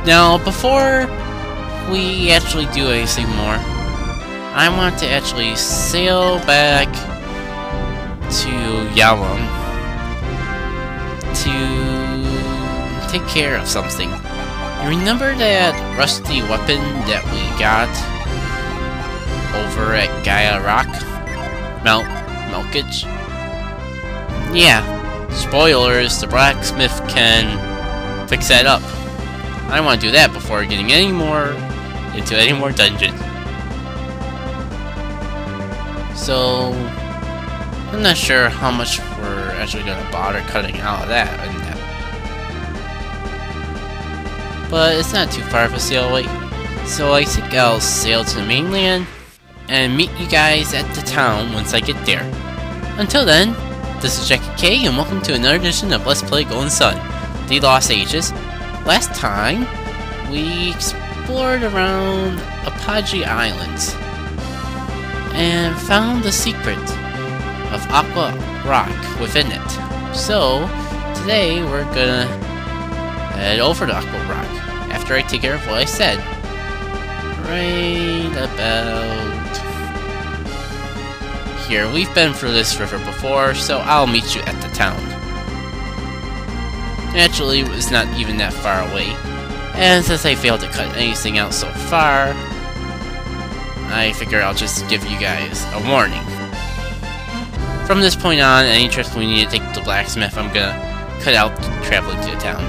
Now, before we actually do anything more, I want to actually sail back to Yallam to take care of something. You remember that rusty weapon that we got over at Aqua Rock? Melkage? Yeah. Spoilers, the blacksmith can fix that up. I want to do that before getting into any more dungeons. So, I'm not sure how much we're actually going to bother cutting out of that. But it's not too far of a sail away. So I think I'll sail to the mainland and meet you guys at the town once I get there. Until then, this is Jackit K, and welcome to another edition of Let's Play Golden Sun, The Lost Ages. Last time, we explored around Apogee Islands and found the secret of Aqua Rock within it. So, today we're gonna head over to Aqua Rock after I take care of what I said. Right about here. We've been through this river before, so I'll meet you at the town. Actually, it's not even that far away, and since I failed to cut anything out so far, I figure I'll just give you guys a warning. From this point on, any trips we need to take to the blacksmith, I'm gonna cut out traveling to the town.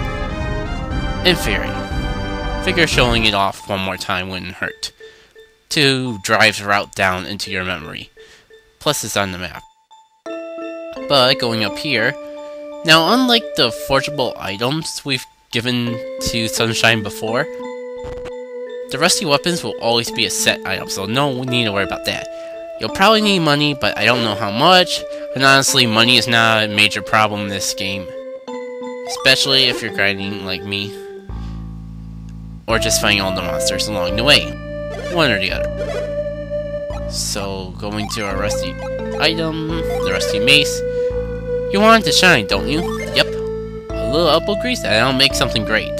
In theory. Figure showing it off one more time wouldn't hurt. To drive the route down into your memory. Plus it's on the map. But going up here, now unlike the forgeable items we've given to Sunshine before, the rusty weapons will always be a set item, so no need to worry about that. You'll probably need money, but I don't know how much, and honestly money is not a major problem in this game. Especially if you're grinding like me, or just fighting all the monsters along the way. One or the other. So, going to our rusty item, the rusty mace. You want it to shine, don't you? Yep. A little elbow grease and I'll make something great.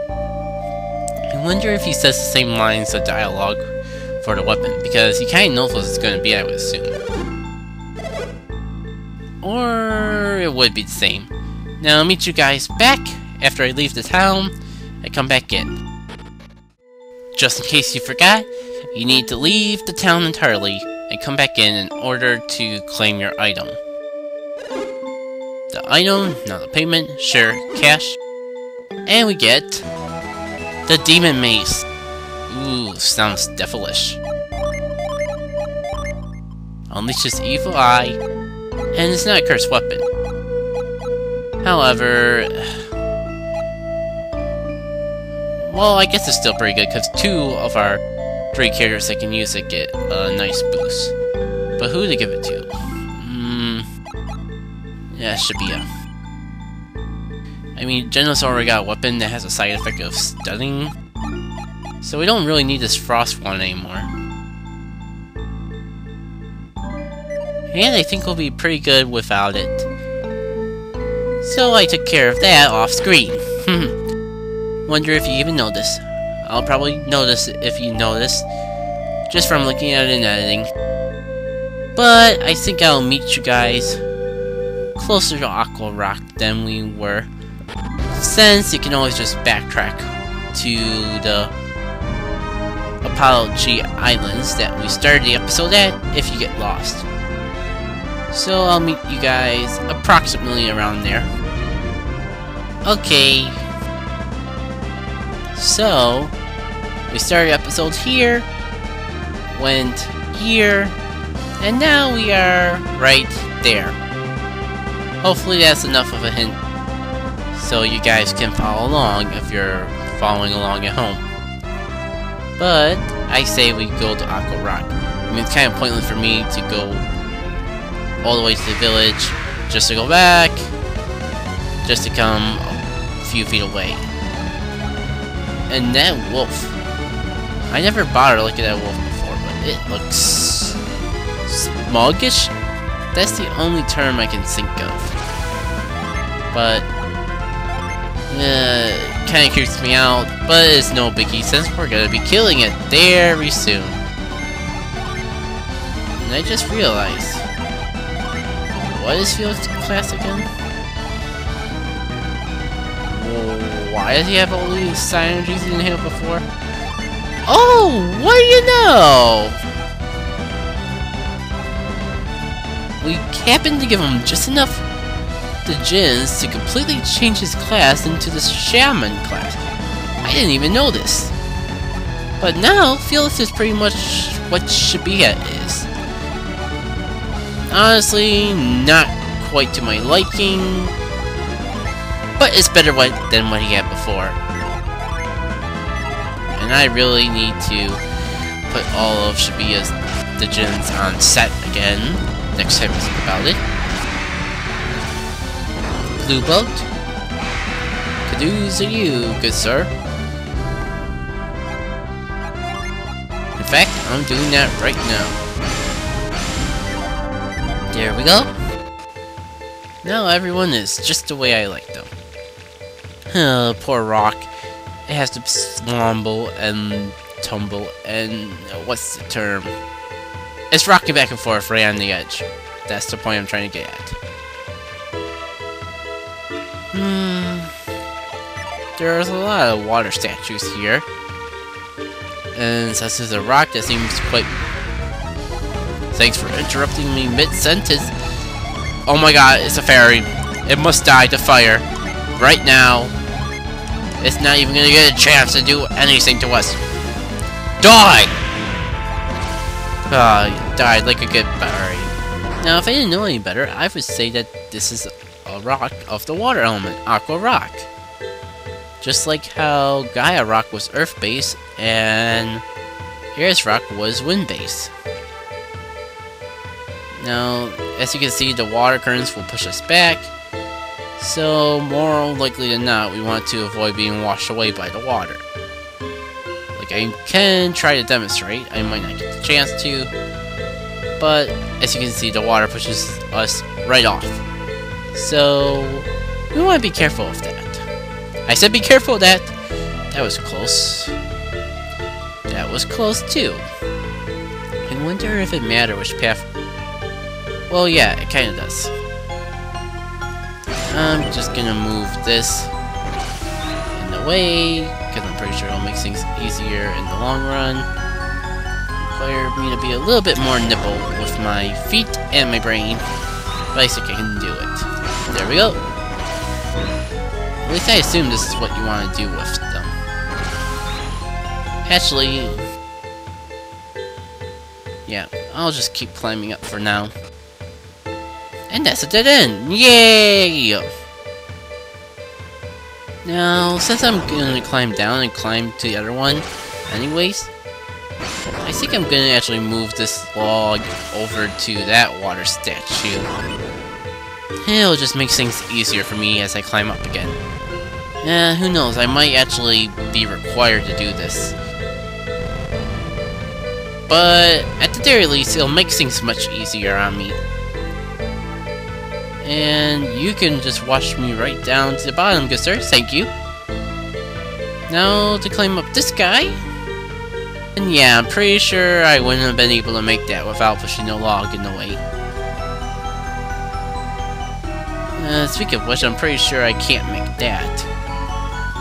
I wonder if he says the same lines of dialogue for the weapon, because he kinda knows what it's gonna be, I would assume. Or it would be the same. Now I'll meet you guys back after I leave the town and come back in. Just in case you forgot, you need to leave the town entirely and come back in order to claim your item. The item, not the payment, sure, cash. And we get the demon mace. Ooh, sounds devilish. Unleashes evil eye, and it's not a cursed weapon. However, well, I guess it's still pretty good, because 2 of our 3 characters that can use it get a nice boost. But who to give it to? Yeah, it should be a... I mean, Jenna's already got a weapon that has a side effect of stunning, so we don't really need this frost one anymore. And I think we'll be pretty good without it. So I took care of that off screen. Wonder if you even noticed. I'll probably notice if you notice, just from looking at it in editing. But I think I'll meet you guys closer to Aqua Rock than we were, since you can always just backtrack to the Apogee Islands that we started the episode at if you get lost. So I'll meet you guys approximately around there. Okay. So, we started episode here, went here, and now we are right there. Hopefully that's enough of a hint so you guys can follow along if you're following along at home. But I say we go to Aqua Rock. I mean, it's kind of pointless for me to go all the way to the village just to go back, just to come a few feet away. And that wolf. I never bothered looking at that wolf before, but it looks smuggish? That's the only term I can think of. But kinda creeps me out, but it's no biggie since we're gonna be killing it very soon. And I just realized, what is Felix's class again? Whoa, why does he have all these synergies he didn't have before? Oh, what do you know? We happened to give him just enough the Djinns to completely change his class into the Shaman class. I didn't even know this. But now, Felix is pretty much what Shabia is. Honestly, not quite to my liking, but it's better than what he had before. And I really need to put all of Shabia's the Djinns on set again next time I think about it. Blue boat? Kudos to you, good sir. In fact, I'm doing that right now. There we go. Now everyone is just the way I like them. Poor Rock. It has to swamble and tumble and what's the term? It's rocking back and forth right on the edge. That's the point I'm trying to get at. There's a lot of water statues here. And since there's a rock that seems quite... Thanks for interrupting me mid-sentence. Oh my god, it's a fairy. It must die to fire. Right now. It's not even gonna get a chance to do anything to us. Die! Ah, you died like a good fairy. Now, if I didn't know any better, I would say that this is a rock of the water element, Aqua Rock. Just like how Gaia Rock was Earth-based, and Ares Rock was Wind-based. Now, as you can see, the water currents will push us back, so more likely than not, we want to avoid being washed away by the water. Like I can try to demonstrate, I might not get the chance to, but as you can see, the water pushes us right off. So, we want to be careful of that. I said be careful of that! That was close. That was close too. I wonder if it matters which path... Well, yeah, it kinda does. I'm just gonna move this in the way, because I'm pretty sure it'll make things easier in the long run. Require me to be a little bit more nimble with my feet and my brain, but I think I can do it. There we go. At least I assume this is what you want to do with them. Actually, yeah, I'll just keep climbing up for now. And that's a dead end! Yay! Now, since I'm gonna climb down and climb to the other one, anyways, I think I'm gonna actually move this log over to that water statue. It'll just make things easier for me as I climb up again. Who knows, I might actually be required to do this. But, at the very least, it'll make things much easier on me. And you can just watch me right down to the bottom, good sir. Thank you. Now to climb up this guy. And yeah, I'm pretty sure I wouldn't have been able to make that without pushing the log in the way. Speaking of which, I'm pretty sure I can't make that.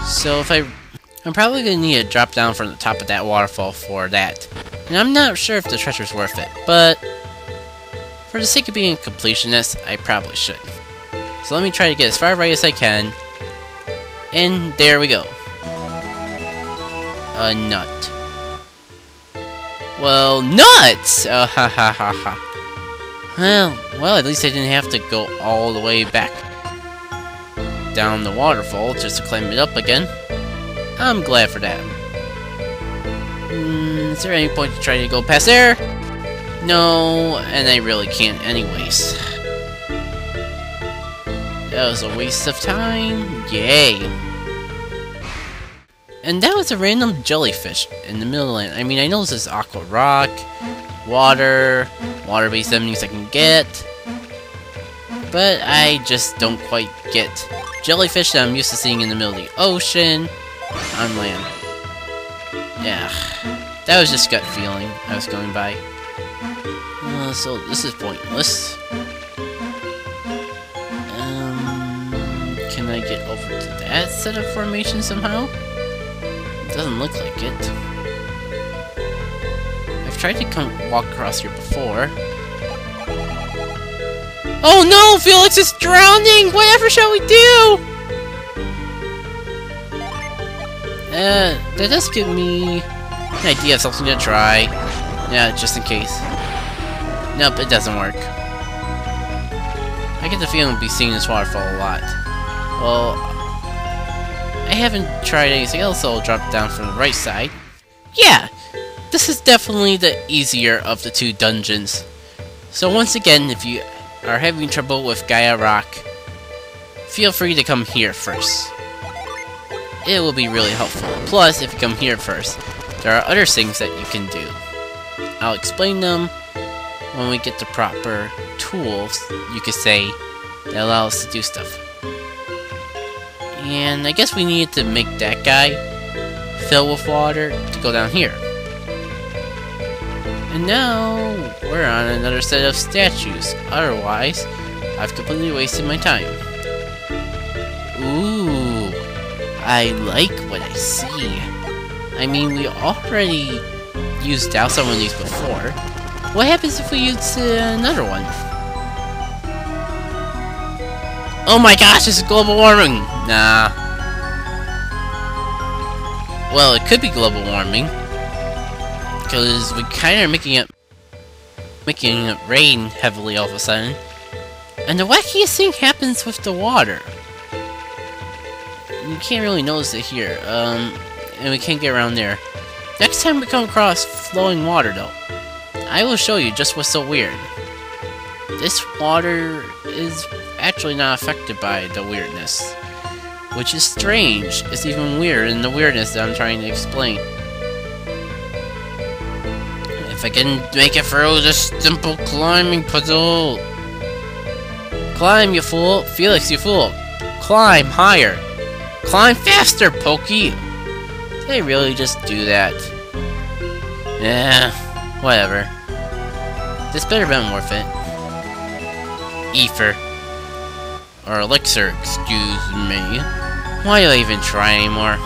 So if I'm probably gonna need to drop down from the top of that waterfall for that. And I'm not sure if the treasure's worth it, but for the sake of being a completionist, I probably should. So let me try to get as far right as I can. And there we go. A nut. Well, nuts! Oh, ha ha ha ha. Well, at least I didn't have to go all the way back down the waterfall just to climb it up again. I'm glad for that. Is there any point to try to go past there? No, and I really can't anyways. That was a waste of time. Yay. And that was a random jellyfish in the middle of the land. I mean, I know this is Aqua Rock, water-based enemies I can get, but I just don't quite get jellyfish that I'm used to seeing in the middle of the ocean on land. Yeah, that was just gut feeling I was going by. So this is pointless. Can I get over to that set of formations somehow? It doesn't look like it. I've tried to walk across here before. Oh no! Felix is drowning! Whatever shall we do? That does give me an idea of something to try. Yeah, just in case. Nope, it doesn't work. I get the feeling we'll be seeing this waterfall a lot. Well, I haven't tried anything else, so I'll drop down from the right side. Yeah! This is definitely the easier of the two dungeons. So once again, if you are having trouble with Aqua Rock, feel free to come here first. It will be really helpful. Plus, if you come here first, there are other things that you can do. I'll explain them when we get the proper tools, you could say, that allow us to do stuff. And I guess we needed to make that guy fill with water to go down here. And now, we're on another set of statues. Otherwise, I've completely wasted my time. Ooh, I like what I see. I mean, we already used out some of these before. What happens if we use another one? Oh my gosh, this is global warming! Nah. Well, it could be global warming. Because we kind of are making it rain heavily all of a sudden. And the wackiest thing happens with the water. You can't really notice it here. And we can't get around there. Next time we come across flowing water though, I will show you just what's so weird. This water is actually not affected by the weirdness, which is strange. It's even weirder than the weirdness that I'm trying to explain. If I can make it through this simple climbing puzzle. Climb, you fool! Felix, you fool! Climb higher! Climb faster, Pokey! Did they really just do that? Yeah, whatever. This better been worth it. Ether. Or elixir, excuse me. Why do I even try anymore?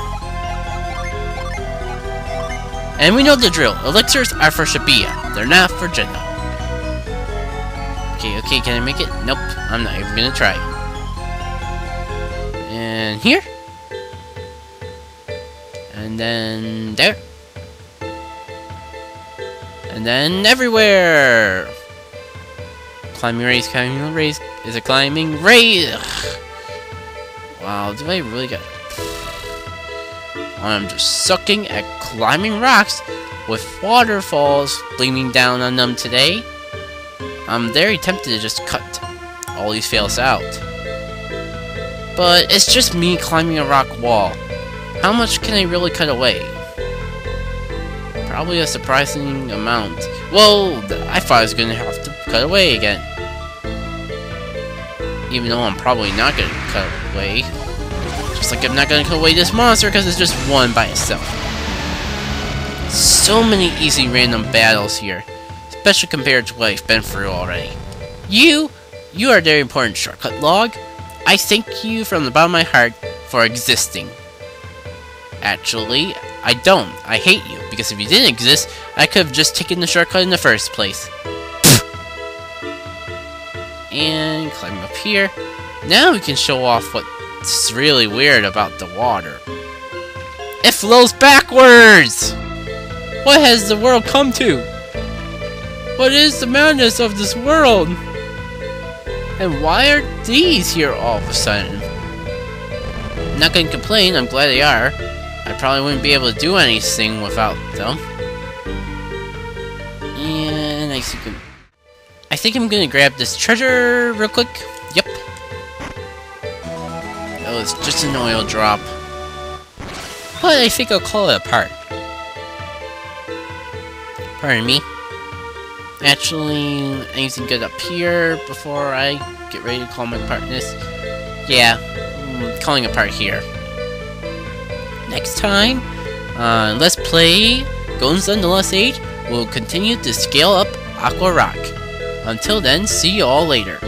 And we know the drill. Elixirs are for Shibuya. They're not for Jenna. Okay, can I make it? Nope, I'm not even gonna try. And here. And then there. And then everywhere! Climbing race, climbing race. Is it climbing race? Wow, do I really get... I'm just sucking at climbing rocks with waterfalls gleaming down on them today. I'm very tempted to just cut all these fails out. But it's just me climbing a rock wall. How much can I really cut away? Probably a surprising amount. Well, I thought I was gonna have to cut away again. Even though I'm probably not gonna cut away. Just like I'm not gonna cut away this monster because it's just one by itself. So many easy random battles here. Especially compared to what I've been through already. You are a very important shortcut log. I thank you from the bottom of my heart for existing. Actually, I don't. I hate you, because if you didn't exist, I could have just taken the shortcut in the first place. And climb up here. Now we can show off what's really weird about the water. It flows backwards! What has the world come to? What is the madness of this world? And why are these here all of a sudden? I'm not gonna complain, I'm glad they are. I probably wouldn't be able to do anything without them. And I think I'm gonna grab this treasure real quick. Yep. Oh, it's just an oil drop. But I think I'll call it a part. Pardon me. Actually, anything good up here before I get ready to call my part in this? Yeah, calling a part here. Next time, Let's Play Golden Sun Lost Age will continue to scale up Aqua Rock. Until then, see you all later.